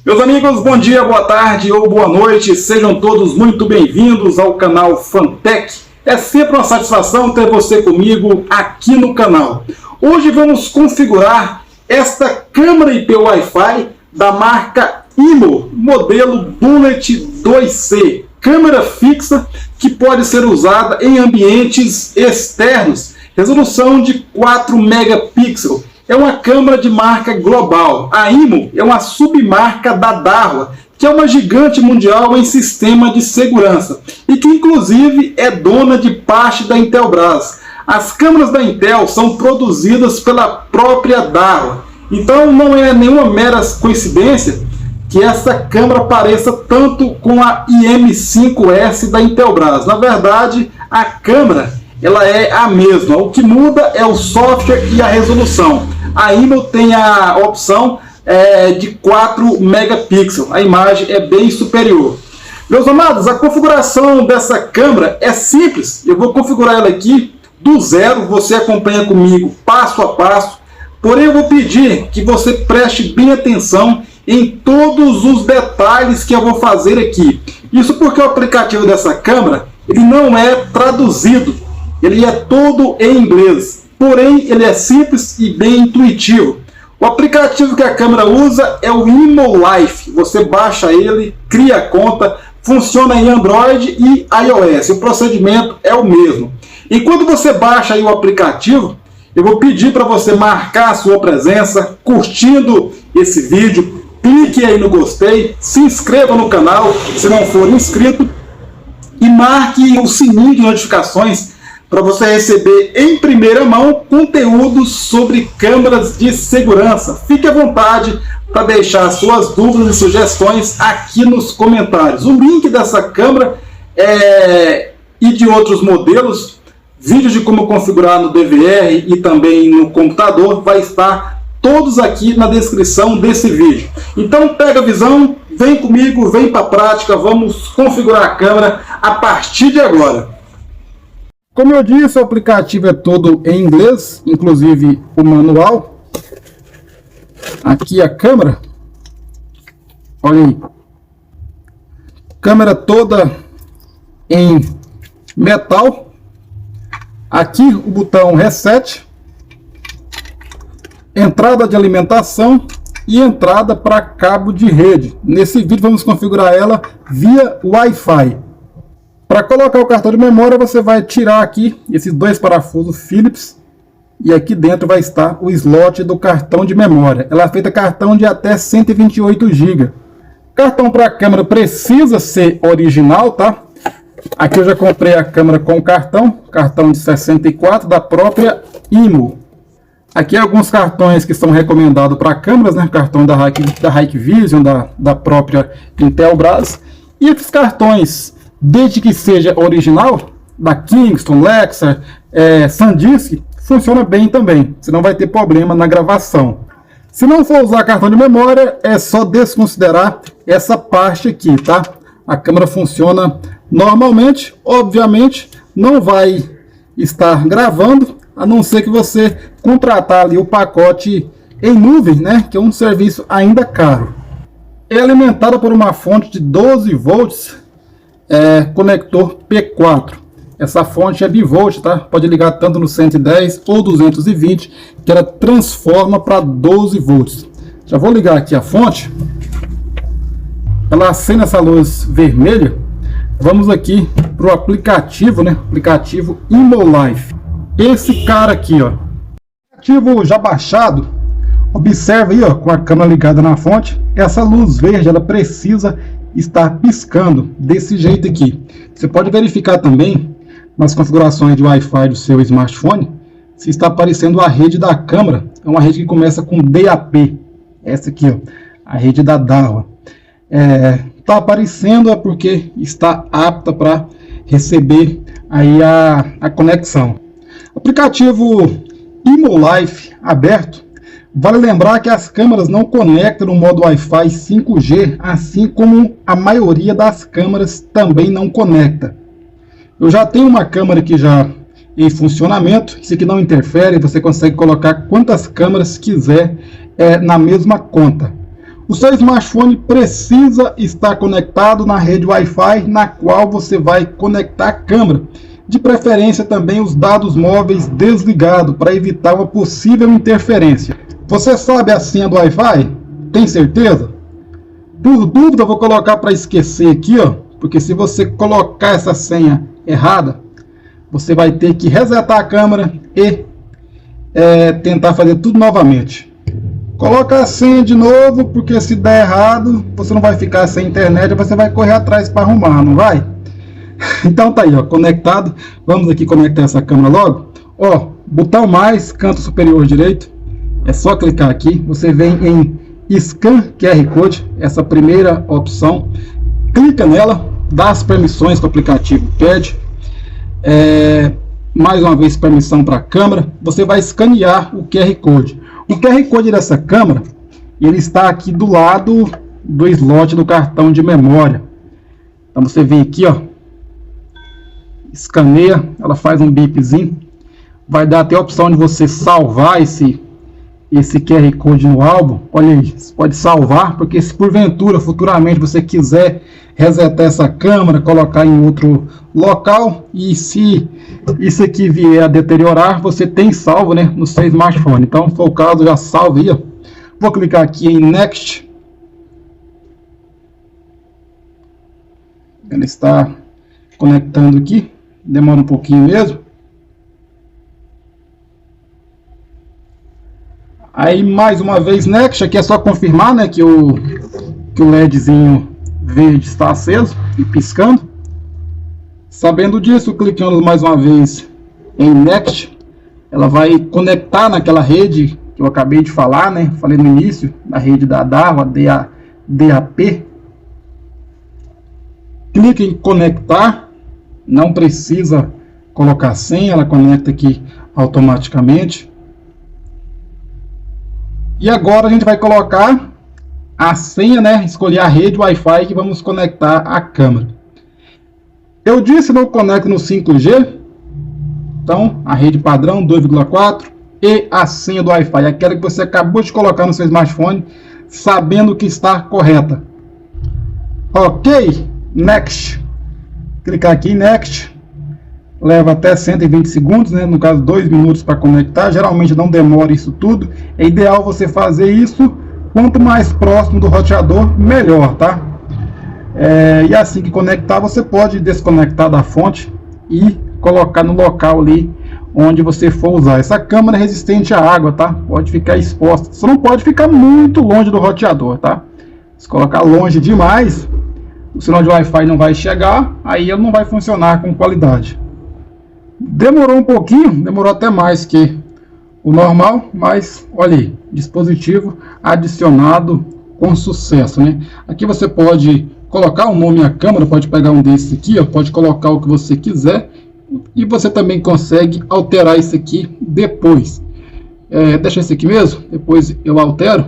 Meus amigos, bom dia, boa tarde ou boa noite, sejam todos muito bem-vindos ao canal Fantech. É sempre uma satisfação ter você comigo aqui no canal. Hoje vamos configurar esta câmera IP Wi-Fi da marca Imo, modelo Bullet 2C. Câmera fixa que pode ser usada em ambientes externos, resolução de 4 megapixels. É uma câmera de marca global. A Imo é uma submarca da Dahua, que é uma gigante mundial em sistema de segurança e que inclusive é dona de parte da Intelbras. As câmeras da Intel são produzidas pela própria Dahua. Então não é nenhuma mera coincidência que essa câmera pareça tanto com a IM5S da Intelbras. Na verdade, a câmera ela é a mesma. O que muda é o software e a resolução. A Imo tem a opção de 4 megapixels. A imagem é bem superior. Meus amados, a configuração dessa câmera é simples. Eu vou configurar ela aqui do zero. Você acompanha comigo passo a passo. Porém, eu vou pedir que você preste bem atenção em todos os detalhes que eu vou fazer aqui. Isso porque o aplicativo dessa câmera ele não é traduzido. Ele é todo em inglês. Porém, ele é simples e bem intuitivo. O aplicativo que a câmera usa é o Imo Life. Você baixa ele, cria a conta, funciona em Android e iOS. O procedimento é o mesmo. Enquanto você baixa aí o aplicativo, eu vou pedir para você marcar a sua presença, curtindo esse vídeo. Clique aí no gostei, se inscreva no canal se não for inscrito e marque o sininho de notificações para você receber em primeira mão conteúdos sobre câmeras de segurança. Fique à vontade para deixar suas dúvidas e sugestões aqui nos comentários. O link dessa câmera e de outros modelos, vídeos de como configurar no DVR e também no computador, vai estar todos aqui na descrição desse vídeo. Então pega a visão, vem comigo, vem para a prática, vamos configurar a câmera a partir de agora. Como eu disse, o aplicativo é todo em inglês, inclusive o manual. Aqui a câmera. Olha aí. Câmera toda em metal. Aqui o botão reset. Entrada de alimentação e entrada para cabo de rede. Nesse vídeo vamos configurar ela via Wi-Fi. Para colocar o cartão de memória, você vai tirar aqui esses dois parafusos Phillips e aqui dentro vai estar o slot do cartão de memória. Ela é feita cartão de até 128 GB. Cartão para a câmera precisa ser original, tá? Aqui eu já comprei a câmera com cartão de 64 da própria Imo. Aqui alguns cartões que são recomendados para câmeras, né? Cartão da Hikvision, da própria Intelbras. E esses cartões, desde que seja original, da Kingston, Lexar, SanDisk, funciona bem também. Você não vai ter problema na gravação. Se não for usar cartão de memória, é só desconsiderar essa parte aqui, tá? A câmera funciona normalmente, obviamente não vai estar gravando, a não ser que você contratar ali o pacote em nuvem, né? Que é um serviço ainda caro. É alimentada por uma fonte de 12 volts, conector P4. Essa fonte é bivolt, tá? Pode ligar tanto no 110 ou 220, que ela transforma para 12 volts. Já vou ligar aqui a fonte. Ela acende essa luz vermelha. Vamos aqui para o aplicativo, né? Aplicativo Imo Life. Esse cara aqui, ó. Aplicativo já baixado. Observe aí, ó, com a câmera ligada na fonte. Essa luz verde, ela precisa estar piscando desse jeito aqui. Você pode verificar também nas configurações de Wi-Fi do seu smartphone se está aparecendo a rede da câmera. É uma rede que começa com DAP. Essa aqui, ó, a rede da Dahua. Está aparecendo porque está apta para receber aí a conexão. Aplicativo Imo Life aberto. Vale lembrar que as câmeras não conectam no modo Wi-Fi 5G, assim como a maioria das câmeras também não conecta. Eu já tenho uma câmera aqui já em funcionamento, isso aqui não interfere, você consegue colocar quantas câmeras quiser na mesma conta. O seu smartphone precisa estar conectado na rede Wi-Fi na qual você vai conectar a câmera. De preferência também os dados móveis desligados para evitar uma possível interferência. Você sabe a senha do Wi-Fi? Tem certeza? Por dúvida, eu vou colocar para esquecer aqui, ó, porque se você colocar essa senha errada, você vai ter que resetar a câmera e tentar fazer tudo novamente. Coloca a senha de novo, porque se der errado, você não vai ficar sem internet, você vai correr atrás para arrumar, não vai? Então tá aí, ó, conectado. Vamos aqui conectar essa câmera logo. Ó, botão mais, canto superior direito. É só clicar aqui. Você vem em Scan QR Code, essa primeira opção. Clica nela, dá as permissões que o aplicativo pede. Mais uma vez, permissão para a câmera. Você vai escanear o QR Code. O QR Code dessa câmera, ele está aqui do lado do slot do cartão de memória. Então você vem aqui, ó, escaneia, ela faz um bipzinho, vai dar até a opção de você salvar esse QR Code no álbum. Olha aí, você pode salvar, porque se porventura, futuramente, você quiser resetar essa câmera, colocar em outro local, e se isso aqui vier a deteriorar, você tem salvo, né, no seu smartphone. Então, se for o caso, já salve aí, ó. Vou clicar aqui em Next. Ela está conectando aqui, demora um pouquinho mesmo. Aí mais uma vez Next, aqui é só confirmar, né, que o LEDzinho verde está aceso e piscando. Sabendo disso, clicando mais uma vez em Next, ela vai conectar naquela rede que eu acabei de falar, né, falei no início, na rede da DARWA, DAP. Clique em conectar, não precisa colocar senha, ela conecta aqui automaticamente. E agora a gente vai colocar a senha, né? Escolher a rede Wi-Fi que vamos conectar a câmera. Eu disse não conecta no 5G. Então, a rede padrão 2,4 e a senha do Wi-Fi, aquela que você acabou de colocar no seu smartphone, sabendo que está correta. Ok, Next. Clicar aqui em Next. Leva até 120 segundos, né? No caso 2 minutos para conectar. Geralmente não demora isso tudo. É ideal você fazer isso quanto mais próximo do roteador, melhor, tá? E assim que conectar, você pode desconectar da fonte e colocar no local ali onde você for usar. Essa câmera é resistente à água, tá? Pode ficar exposta. Só não pode ficar muito longe do roteador, tá? Se colocar longe demais, o sinal de Wi-Fi não vai chegar, aí ele não vai funcionar com qualidade. Demorou um pouquinho, demorou até mais que o normal, mas olha aí, dispositivo adicionado com sucesso, né? Aqui você pode colocar o nome à câmera, pode pegar um desses aqui, ó, pode colocar o que você quiser, e você também consegue alterar isso aqui depois. Deixa esse aqui mesmo, depois eu altero.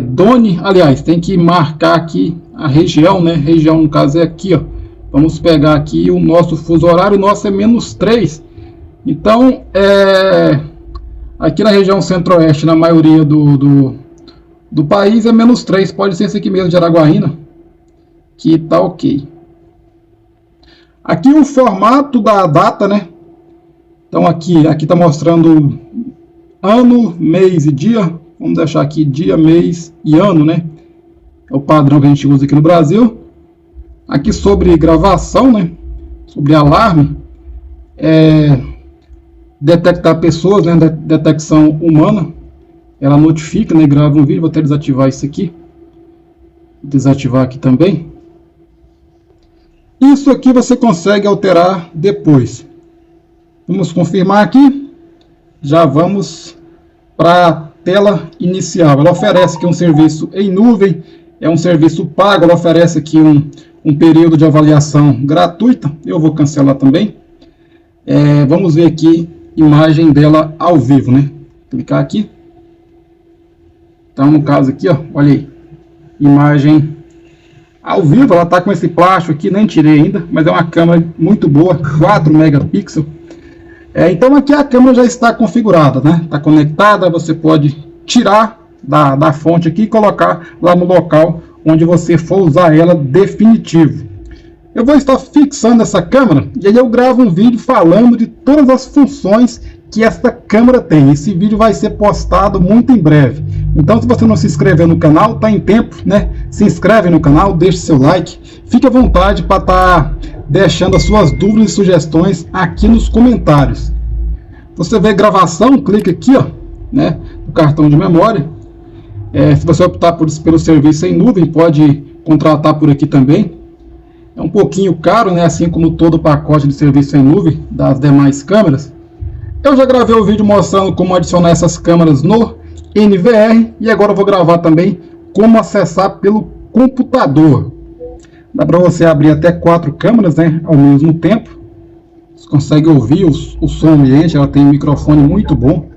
Done, aliás, tem que marcar aqui a região, né? Região no caso é aqui, ó. Vamos pegar aqui o nosso fuso horário, o nosso é -3. Então, aqui na região centro-oeste, na maioria do país é -3. Pode ser esse aqui mesmo de Araguaína, que tá ok. Aqui o formato da data, né? Então aqui tá mostrando ano, mês e dia. Vamos deixar aqui dia, mês e ano, né? É o padrão que a gente usa aqui no Brasil. Aqui sobre gravação, né? Sobre alarme, detectar pessoas, né? Detecção humana, ela notifica, né? Grava um vídeo. Vou até desativar isso aqui, desativar aqui também. Isso aqui você consegue alterar depois. Vamos confirmar aqui. Já vamos para a tela inicial. Ela oferece aqui um serviço em nuvem, é um serviço pago. Ela oferece aqui um período de avaliação gratuita. Eu vou cancelar também. Vamos ver aqui imagem dela ao vivo, né? Clicar aqui. Então, no caso aqui, ó, olha aí, imagem ao vivo. Ela tá com esse plástico aqui, nem tirei ainda, mas é uma câmera muito boa, 4 megapixels. Então aqui a câmera já está configurada, né? Está conectada, você pode tirar da fonte aqui e colocar lá no local onde você for usar ela definitivo. Eu vou estar fixando essa câmera e aí eu gravo um vídeo falando de todas as funções que essa câmera tem. Esse vídeo vai ser postado muito em breve. Então, se você não se inscreveu no canal, está em tempo, né? Se inscreve no canal, deixe seu like. Fique à vontade para estar deixando as suas dúvidas e sugestões aqui nos comentários. Você vê gravação, clica aqui, ó, né, no cartão de memória. Se você optar pelo serviço em nuvem, pode contratar por aqui também. É um pouquinho caro, né, assim como todo o pacote de serviço em nuvem das demais câmeras. Eu já gravei o vídeo mostrando como adicionar essas câmeras no NVR e agora eu vou gravar também como acessar pelo computador. Dá para você abrir até 4 câmeras, né, ao mesmo tempo. Você consegue ouvir o som ambiente, ela tem um microfone muito bom.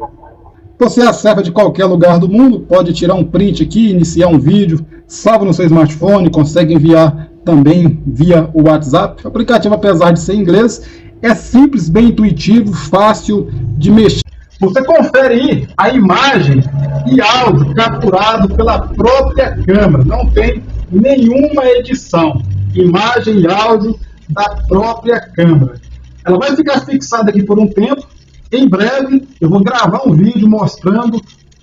Você acessa de qualquer lugar do mundo, pode tirar um print aqui, iniciar um vídeo, salva no seu smartphone, consegue enviar também via o WhatsApp. O aplicativo, apesar de ser em inglês, é simples, bem intuitivo, fácil de mexer. Você confere aí a imagem e áudio capturado pela própria câmera, não tem nenhuma edição. Imagem e áudio da própria câmera. Ela vai ficar fixada aqui por um tempo. Em breve eu vou gravar um vídeo mostrando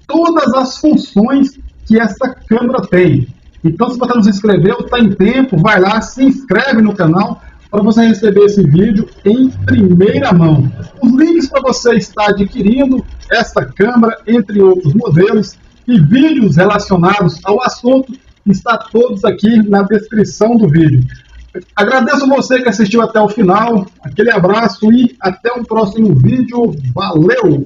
todas as funções que essa câmera tem. Então, se você não se inscreveu, está em tempo, vai lá, se inscreve no canal para você receber esse vídeo em primeira mão. Os links para você estar adquirindo essa câmera, entre outros modelos, e vídeos relacionados ao assunto, está todos aqui na descrição do vídeo. Agradeço você que assistiu até o final, aquele abraço e até o próximo vídeo. Valeu!